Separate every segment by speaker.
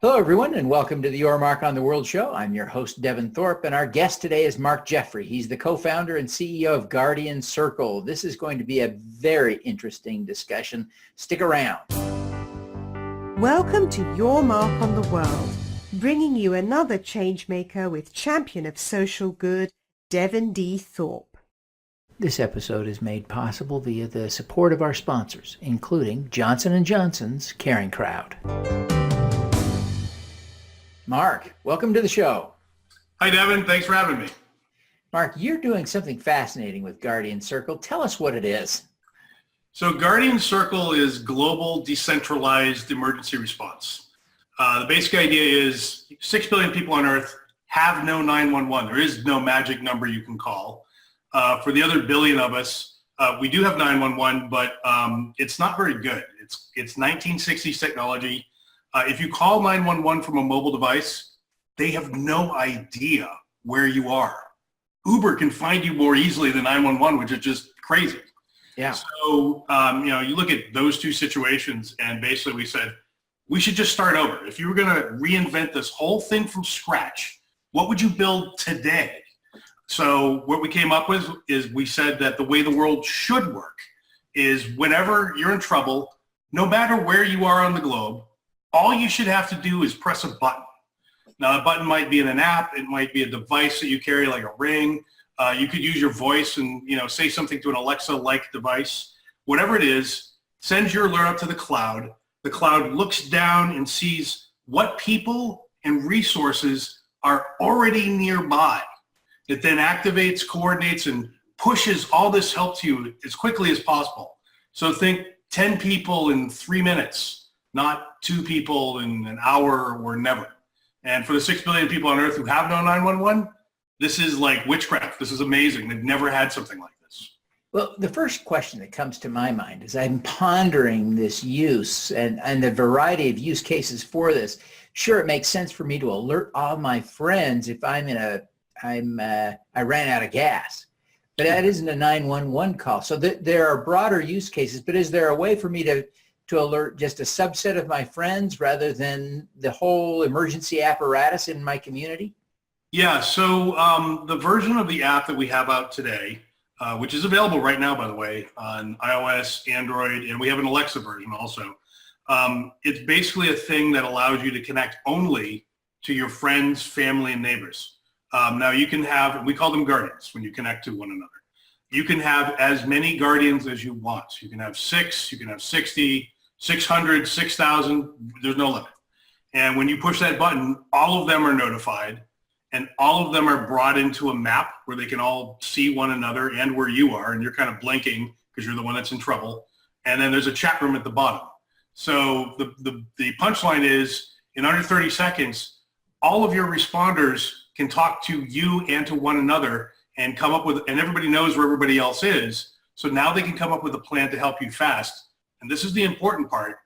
Speaker 1: Hello, everyone, and welcome to the Your Mark on the World show. I'm your host, Devin Thorpe, and our guest today is Mark Jeffrey. He's the co-founder and CEO of Guardium Circle. This is going to be a very interesting discussion. Stick around.
Speaker 2: Welcome to Your Mark on the World, bringing you another changemaker with champion of social good, Devin D. Thorpe.
Speaker 1: This episode is made possible via the support of our sponsors, including Johnson & Johnson's Caring Crowd. Mark, welcome to the show.
Speaker 3: Hi, Devin. Thanks for having me.
Speaker 1: Mark, you're doing something fascinating with Guardium Circle. Tell us what it is.
Speaker 3: So Guardium Circle is global decentralized emergency response. The basic idea is 6 billion people on Earth have no 911. There is no magic number you can call. For the other billion of us, we do have 911, but it's not very good. It's 1960s technology. If you call 911 from a mobile device, they have no idea where you are. Uber can find you more easily than 911, which is just crazy.
Speaker 1: Yeah.
Speaker 3: So, you look at those two situations, and basically we said, we should just start over. If you were going to reinvent this whole thing from scratch, what would you build today? So what we came up with is we said that the way the world should work is whenever you're in trouble, no matter where you are on the globe, all you should have to do is press a button. Now, a button might be in an app. It might be a device that you carry, like a ring. You could use your voice and say something to an Alexa-like device. Whatever it is, sends your alert up to the cloud. The cloud looks down and sees what people and resources are already nearby. It then activates, coordinates, and pushes all this help to you as quickly as possible. So think 10 people in 3 minutes. Not 2 people in an hour or never. And for the 6 billion people on Earth who have no 911, this is like witchcraft. This is amazing. They've never had something like this.
Speaker 1: Well, the first question that comes to my mind is I'm pondering this use and the variety of use cases for this. Sure, it makes sense for me to alert all my friends if I ran out of gas. But that isn't a 911 call. So there are broader use cases, but is there a way for me to alert just a subset of my friends rather than the whole emergency apparatus in my community?
Speaker 3: Yeah, so the version of the app that we have out today, which is available right now, by the way, on iOS, Android, and we have an Alexa version also. It's basically a thing that allows you to connect only to your friends, family, and neighbors. Now you can have, we call them guardians when you connect to one another. You can have as many guardians as you want. You can have 6, you can have 60, 600, 6,000, there's no limit. And when you push that button, all of them are notified and all of them are brought into a map where they can all see one another and where you are, and you're kind of blinking because you're the one that's in trouble. And then there's a chat room at the bottom. So the punchline is in under 30 seconds, all of your responders can talk to you and to one another and come up with, and everybody knows where everybody else is. So now they can come up with a plan to help you fast. And this is the important part,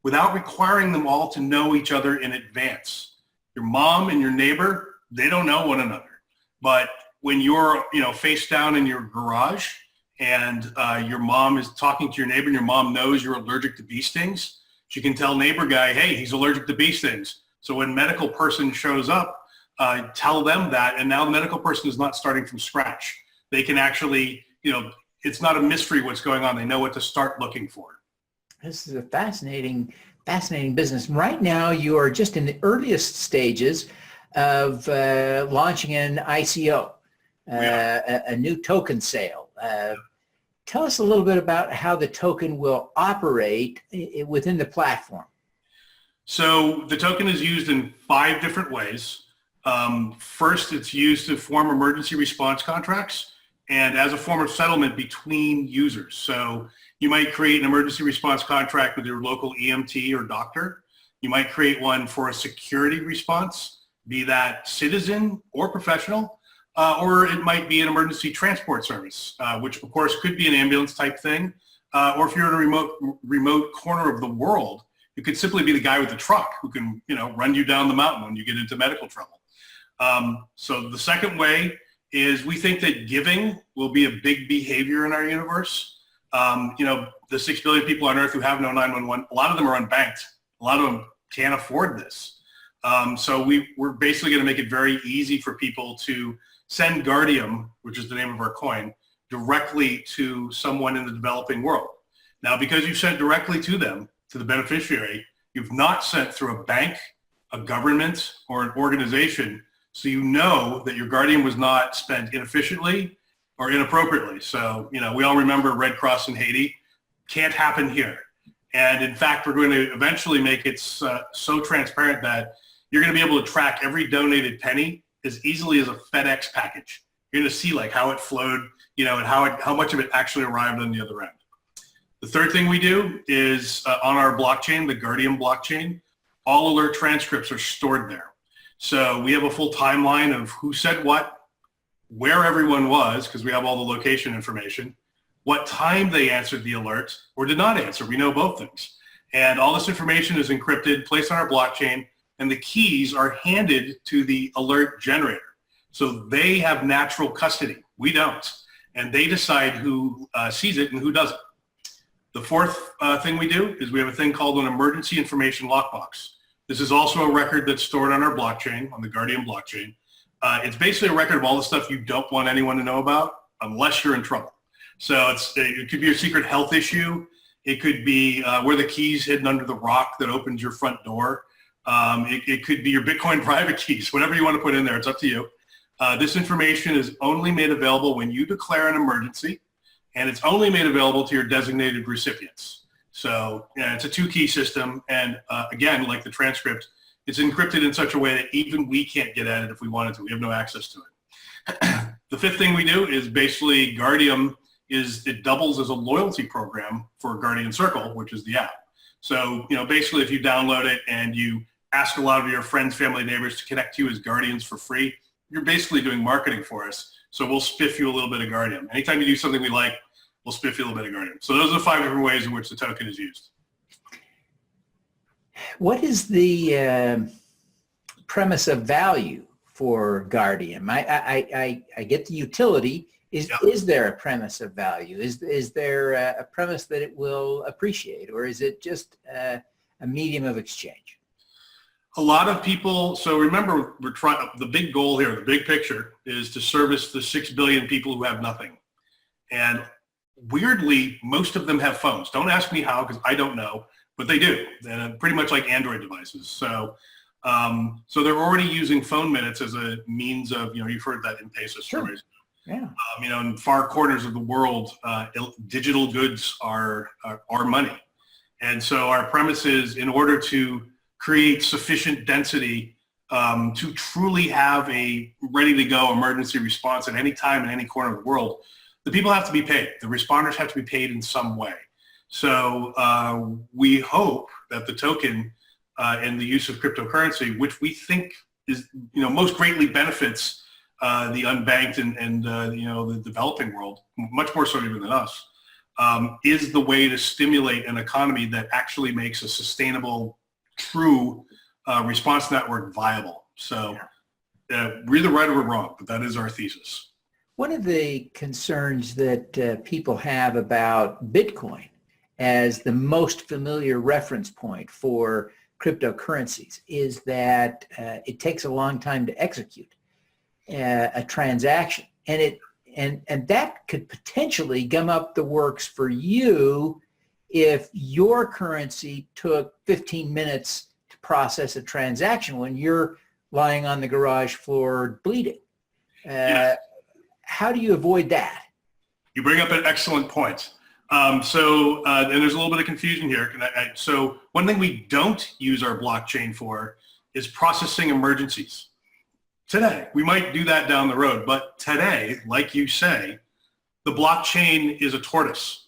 Speaker 3: without requiring them all to know each other in advance. Your mom and your neighbor, they don't know one another. But when you're, face down in your garage and your mom is talking to your neighbor and your mom knows you're allergic to bee stings, she can tell neighbor guy, hey, he's allergic to bee stings. So when medical person shows up, tell them that, and now the medical person is not starting from scratch. They can actually, it's not a mystery what's going on. They know what to start looking for.
Speaker 1: This is a fascinating business. Right now, you are just in the earliest stages of launching an ICO, a new token sale. Tell us a little bit about how the token will operate within the platform.
Speaker 3: So the token is used in 5 different ways. First, it's used to form emergency response contracts and as a form of settlement between users. So you might create an emergency response contract with your local EMT or doctor. You might create one for a security response, be that citizen or professional, or it might be an emergency transport service, which of course could be an ambulance type thing. Or if you're in a remote corner of the world, you could simply be the guy with the truck who can, run you down the mountain when you get into medical trouble. So the second way is we think that giving will be a big behavior in our universe. The 6 billion people on Earth who have no 911, a lot of them are unbanked. A lot of them can't afford this. So we're basically going to make it very easy for people to send Guardium, which is the name of our coin, directly to someone in the developing world. Now, because you sent directly to them, to the beneficiary, you've not sent through a bank, a government, or an organization, so you know that your Guardium was not spent inefficiently or inappropriately. So, we all remember Red Cross in Haiti. Can't happen here. And in fact, we're going to eventually make it so transparent that you're going to be able to track every donated penny as easily as a FedEx package. You're going to see like how it flowed, and how much of it actually arrived on the other end. The third thing we do is on our blockchain, the Guardium blockchain, all alert transcripts are stored there. So we have a full timeline of who said what, where everyone was, because we have all the location information, what time they answered the alert or did not answer. We know both things. And all this information is encrypted, placed on our blockchain, and the keys are handed to the alert generator. So they have natural custody. We don't. And they decide who sees it and who doesn't. The fourth thing we do is we have a thing called an emergency information lockbox. This is also a record that's stored on our blockchain, on the Guardium blockchain. It's basically a record of all the stuff you don't want anyone to know about unless you're in trouble. So it could be your secret health issue. It could be where the key's hidden under the rock that opens your front door. It could be your Bitcoin private keys, whatever you want to put in there. It's up to you. This information is only made available when you declare an emergency, and it's only made available to your designated recipients. So it's a two-key system, and again, like the transcript, it's encrypted in such a way that even we can't get at it if we wanted to. We have no access to it. The fifth thing we do is basically Guardium it doubles as a loyalty program for Guardian Circle, which is the app. So basically, if you download it and you ask a lot of your friends, family, neighbors to connect to you as Guardians for free, you're basically doing marketing for us. So we'll spiff you a little bit of Guardium. Anytime you do something we like, we'll spiff you a little bit of Guardium. So those are the 5 different ways in which the token is used.
Speaker 1: What is the premise of value for Guardium? I get the utility. Is there a premise of value? Is there a premise that it will appreciate, or is it just a medium of exchange?
Speaker 3: A lot of people, so remember, the big goal here, the big picture, is to service the 6 billion people who have nothing. And weirdly, most of them have phones. Don't ask me how, because I don't know, but they do. And pretty much like Android devices. So they're already using phone minutes as a means of, you've heard that M-Pesa stories.
Speaker 1: Yeah.
Speaker 3: In far corners of the world, digital goods are money. And so our premise is, in order to create sufficient density to truly have a ready-to-go emergency response at any time in any corner of the world, the people have to be paid. The responders have to be paid in some way. So we hope that the token and the use of cryptocurrency, which we think is, most greatly benefits the unbanked and the developing world, much more so even than us, is the way to stimulate an economy that actually makes a sustainable, true response network viable. So we're either right or we're wrong, but that is our thesis.
Speaker 1: One of the concerns that people have about Bitcoin as the most familiar reference point for cryptocurrencies is that it takes a long time to execute a transaction, and that could potentially gum up the works for you if your currency took 15 minutes to process a transaction when you're lying on the garage floor bleeding.
Speaker 3: Yes.
Speaker 1: How do you avoid that?
Speaker 3: You bring up an excellent point. And there's a little bit of confusion here. So one thing we don't use our blockchain for is processing emergencies. Today, we might do that down the road, but today, like you say, the blockchain is a tortoise.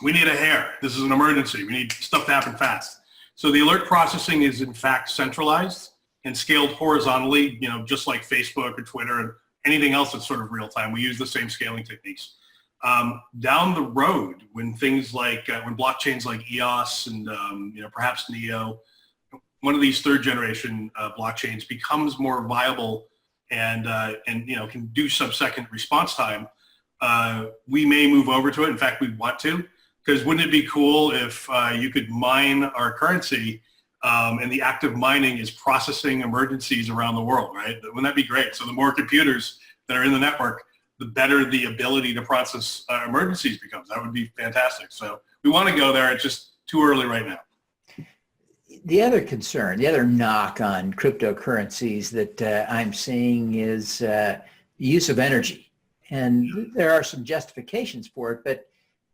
Speaker 3: We need a hare. This is an emergency. We need stuff to happen fast. So the alert processing is in fact centralized and scaled horizontally, just like Facebook or Twitter and anything else that's sort of real time. We use the same scaling techniques. Down the road, when things like, when blockchains like EOS and perhaps Neo, one of these third generation blockchains becomes more viable and can do sub-second response time, we may move over to it. In fact, we want to, because wouldn't it be cool if you could mine our currency and the act of mining is processing emergencies around the world, right? Wouldn't that be great? So the more computers that are in the network, the better the ability to process emergencies becomes. That would be fantastic. So we want to go there. It's just too early right now.
Speaker 1: The other concern, the other knock on cryptocurrencies that I'm seeing is the use of energy. And there are some justifications for it,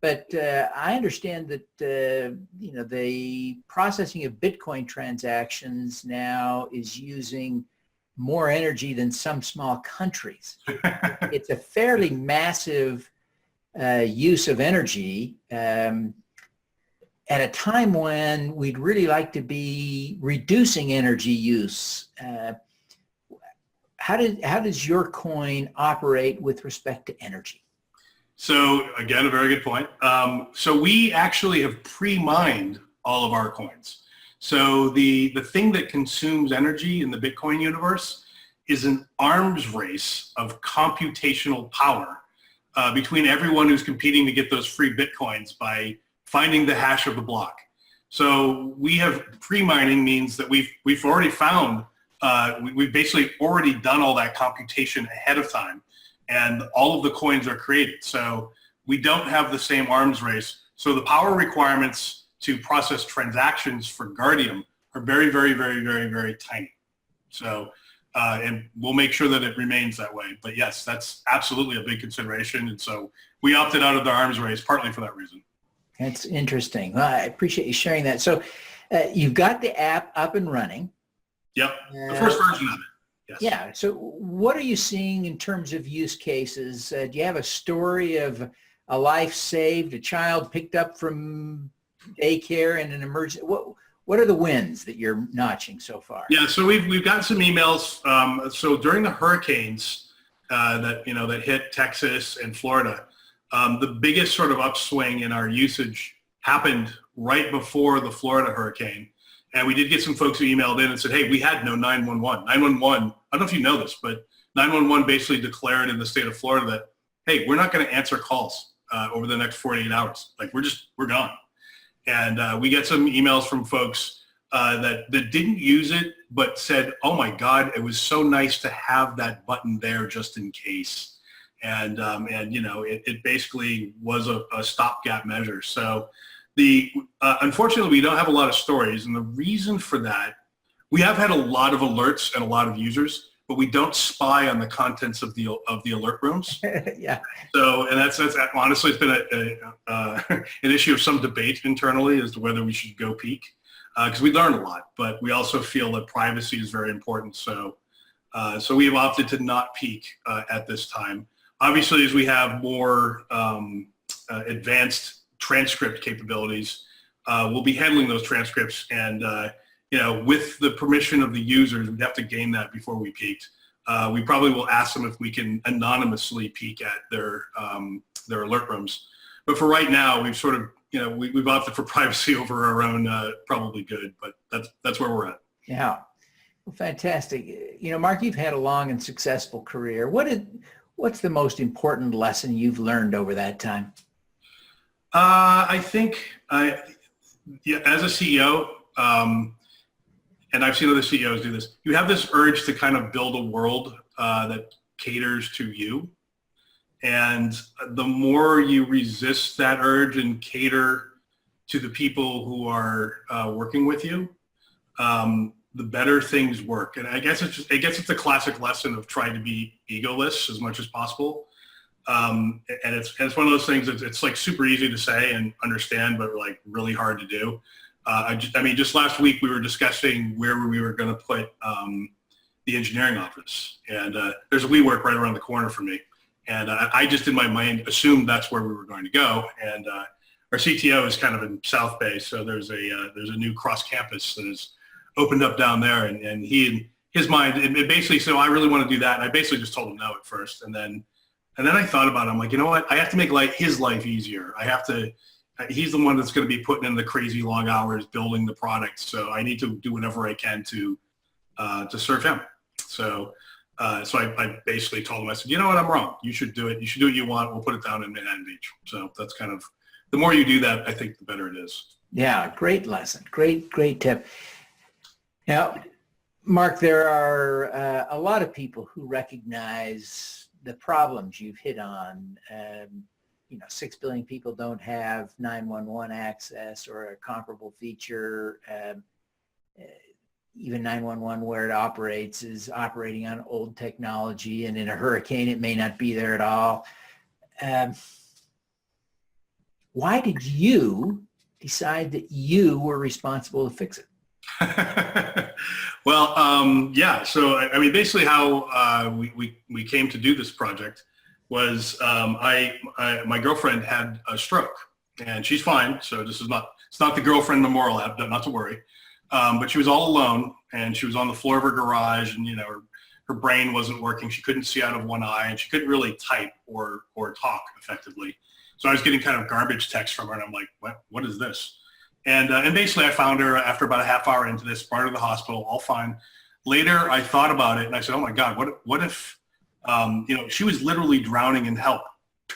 Speaker 1: but I understand that the processing of Bitcoin transactions now is using more energy than some small countries. It's a fairly massive use of energy at a time when we'd really like to be reducing energy use. How does your coin operate with respect to energy?
Speaker 3: So again, a very good point. So we actually have pre-mined all of our coins. So the thing that consumes energy in the Bitcoin universe is an arms race of computational power between everyone who's competing to get those free Bitcoins by finding the hash of the block. So we have pre-mining means that we've already found, we've basically already done all that computation ahead of time, and all of the coins are created. So we don't have the same arms race. So the power requirements to process transactions for Guardium are very, very, very, very, very tiny. So, and we'll make sure that it remains that way. But yes, that's absolutely a big consideration. And so we opted out of the arms race partly for that reason.
Speaker 1: That's interesting. Well, I appreciate you sharing that. So you've got the app up and running.
Speaker 3: Yep, the first version of it. Yes.
Speaker 1: Yeah. So what are you seeing in terms of use cases? Do you have a story of a life saved, a child picked up from daycare in an emergency? What are the wins that you're notching so far?
Speaker 3: Yeah, so we've gotten some emails. So during the hurricanes that hit Texas and Florida, the biggest sort of upswing in our usage happened right before the Florida hurricane. And we did get some folks who emailed in and said, hey, we had no 911. 911, I don't know if you know this, but 911 basically declared in the state of Florida that, hey, we're not going to answer calls over the next 48 hours. Like, we're gone. And we get some emails from folks that didn't use it, but said, oh my God, it was so nice to have that button there just in case. And it basically was a stopgap measure. So unfortunately, we don't have a lot of stories. And the reason for that, we have had a lot of alerts and a lot of users, but we don't spy on the contents of the alert rooms.
Speaker 1: Yeah.
Speaker 3: So, and that's honestly, it's been an issue of some debate internally as to whether we should go peek, because we learn a lot, but we also feel that privacy is very important. So we have opted to not peek at this time. Obviously, as we have more advanced transcript capabilities, we'll be handling those transcripts, and with the permission of the users, we'd have to gain that before we peaked. We probably will ask them if we can anonymously peek at their alert rooms. But for right now, we've sort of, we've opted for privacy over our own probably good, but that's where we're at.
Speaker 1: Yeah. Well, fantastic. Mark, you've had a long and successful career. What's the most important lesson you've learned over that time?
Speaker 3: I think as a CEO, and I've seen other CEOs do this, you have this urge to kind of build a world that caters to you. And the more you resist that urge and cater to the people who are working with you, the better things work. And I guess it's a classic lesson of trying to be egoless as much as possible. And it's one of those things that it's like super easy to say and understand, but like really hard to do. Just last week we were discussing where we were going to put the engineering office, and there's a WeWork right around the corner from me. And I just in my mind assumed that's where we were going to go. And our CTO is kind of in South Bay, so there's a new cross campus that is opened up down there, and he in his mind it basically said, I really want to do that. And I basically just told him no at first, and then I thought about it. I'm like, you know what? I have to make his life easier. He's the one that's going to be putting in the crazy long hours building the product. So I need to do whatever I can to serve him. So I basically told him, I said, you know what? I'm wrong. You should do it. You should do what you want. We'll put it down in Manhattan Beach. So that's kind of, the more you do that, I think the better it is.
Speaker 1: Yeah. Great lesson. Great tip. Now, Mark, there are a lot of people who recognize the problems you've hit on. 6 billion people don't have 911 access or a comparable feature. Even 911 where it operates is operating on old technology, and in a hurricane it may not be there at all. Why did you decide that you were responsible to fix it?
Speaker 3: Well, yeah. So, I mean, basically how we came to do this project was my girlfriend had a stroke, and she's fine. So it's not the girlfriend memorial app, not to worry. But she was all alone, and she was on the floor of her garage, and her brain wasn't working. She couldn't see out of one eye, and she couldn't really type or talk effectively. So I was getting kind of garbage texts from her, and I'm like, what is this? And basically I found her after about a half hour into this, brought her to the hospital, all fine. Later I thought about it, and I said, oh my God, what if she was literally drowning in help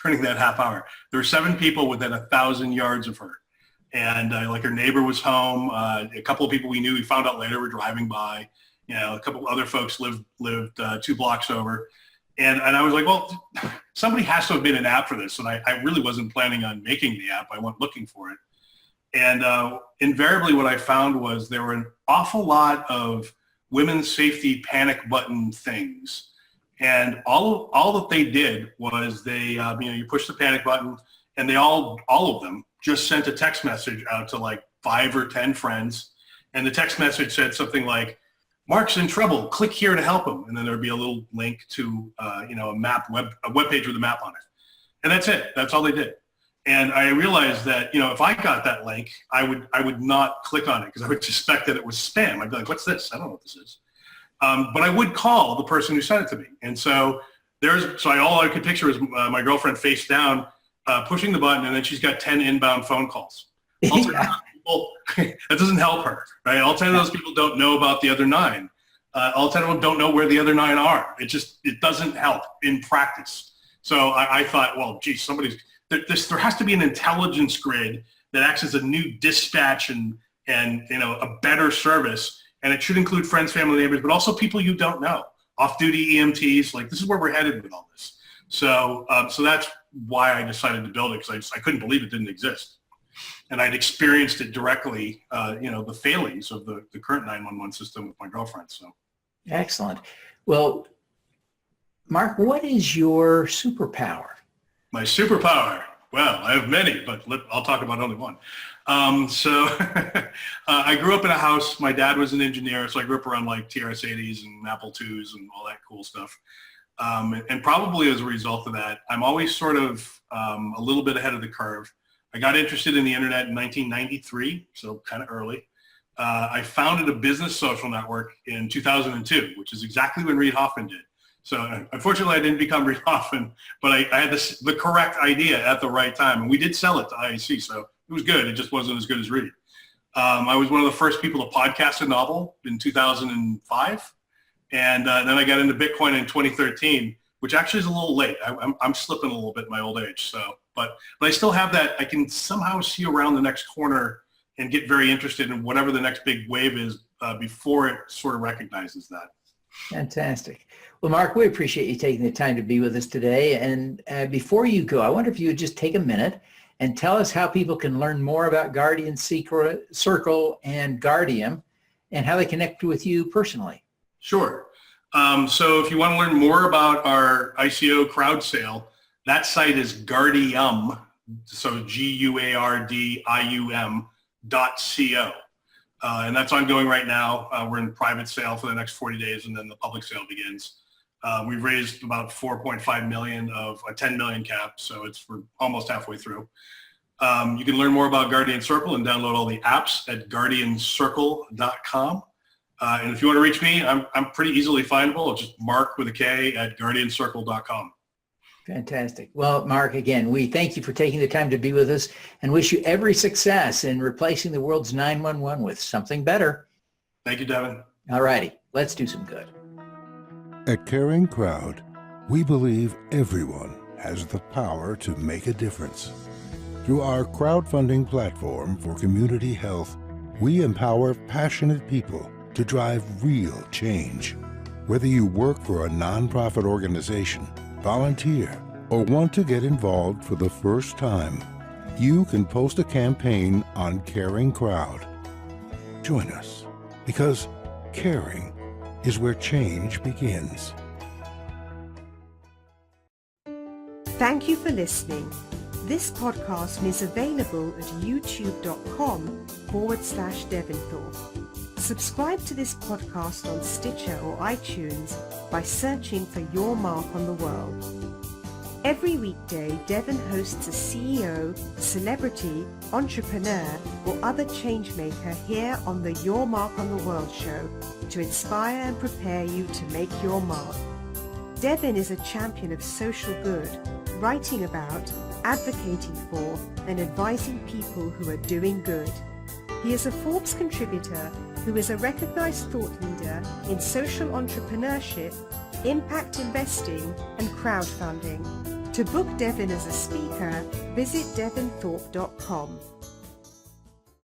Speaker 3: during that half hour. There were 7 people within 1,000 yards of her. And her neighbor was home. A couple of people we knew, we found out later, were driving by. A couple other folks lived 2 blocks over. And I was like, well, somebody has to have made an app for this. And I really wasn't planning on making the app. I went looking for it. And invariably what I found was there were an awful lot of women's safety panic button things. And all that they did was they, you push the panic button, and they all of them just sent a text message out to like 5 or 10 friends. And the text message said something like, Mark's in trouble, click here to help him. And then there'd be a little link to, a web page with a map on it. And that's it. That's all they did. And I realized that, if I got that link, I would not click on it because I would suspect that it was spam. I'd be like, what's this? I don't know what this is. But I would call the person who sent it to me. And so all I could picture was my girlfriend face down, pushing the button, and then she's got 10 inbound phone calls. All 10 of those people, that doesn't help her, right? All 10 of those people don't know about the other 9. All 10 of them don't know where the other 9 are. It doesn't help in practice. So I thought, well, geez, there has to be an intelligence grid that acts as a new dispatch and a better service. And it should include friends, family, neighbors, but also people you don't know, off-duty EMTs. Like, this is where we're headed with all this. So that's why I decided to build it, because I couldn't believe it didn't exist. And I'd experienced it directly, the failures of the current 911 system with my girlfriend. So, excellent.
Speaker 1: Well, Mark, what is your superpower?
Speaker 3: My superpower? Well, I have many, but I'll talk about only one. I grew up in a house. My dad was an engineer, so I grew up around like TRS-80s and Apple IIs and all that cool stuff. And probably as a result of that, I'm always sort of a little bit ahead of the curve. I got interested in the internet in 1993, so kind of early. I founded a business social network in 2002, which is exactly when Reid Hoffman did. So unfortunately, I didn't become Reid Hoffman, but I had the correct idea at the right time. And we did sell it to IAC, so it was good. It just wasn't as good as Reid. I was one of the first people to podcast a novel in 2005. And then I got into Bitcoin in 2013, which actually is a little late. I'm slipping a little bit in my old age. So, but I still have that. I can somehow see around the next corner and get very interested in whatever the next big wave is before it sort of recognizes that.
Speaker 1: Fantastic. Well, Mark, we appreciate you taking the time to be with us today. And before you go, I wonder if you would just take a minute and tell us how people can learn more about Guardian Circle and Guardium and how they connect with you personally.
Speaker 3: Sure. So if you want to learn more about our ICO crowd sale, that site is Guardium, so GUARDIUM.co. And that's ongoing right now. We're in private sale for the next 40 days, and then the public sale begins. We've raised about $4.5 million of a 10 million cap, so we're almost halfway through. You can learn more about Guardian Circle and download all the apps at guardiancircle.com. And if you want to reach me, I'm pretty easily findable. It's just Mark with a K at guardiancircle.com.
Speaker 1: Fantastic. Well, Mark, again, we thank you for taking the time to be with us and wish you every success in replacing the world's 911 with something better.
Speaker 3: Thank you, Devin.
Speaker 1: All righty. Let's do some good.
Speaker 4: At Caring Crowd, we believe everyone has the power to make a difference. Through our crowdfunding platform for community health, we empower passionate people to drive real change. Whether you work for a nonprofit organization, volunteer, or want to get involved for the first time, you can post a campaign on Caring Crowd. Join us, because caring is where change begins.
Speaker 2: Thank you for listening. This podcast is available at youtube.com/Devin Thorpe. Subscribe to this podcast on Stitcher or iTunes by searching for Your Mark on the World. Every weekday, Devin hosts a CEO, celebrity, entrepreneur, or other changemaker here on the Your Mark on the World show to inspire and prepare you to make your mark. Devin is a champion of social good, writing about, advocating for, and advising people who are doing good. He is a Forbes contributor who is a recognized thought leader in social entrepreneurship, impact investing, and crowdfunding. To book Devin as a speaker, visit devinthorpe.com.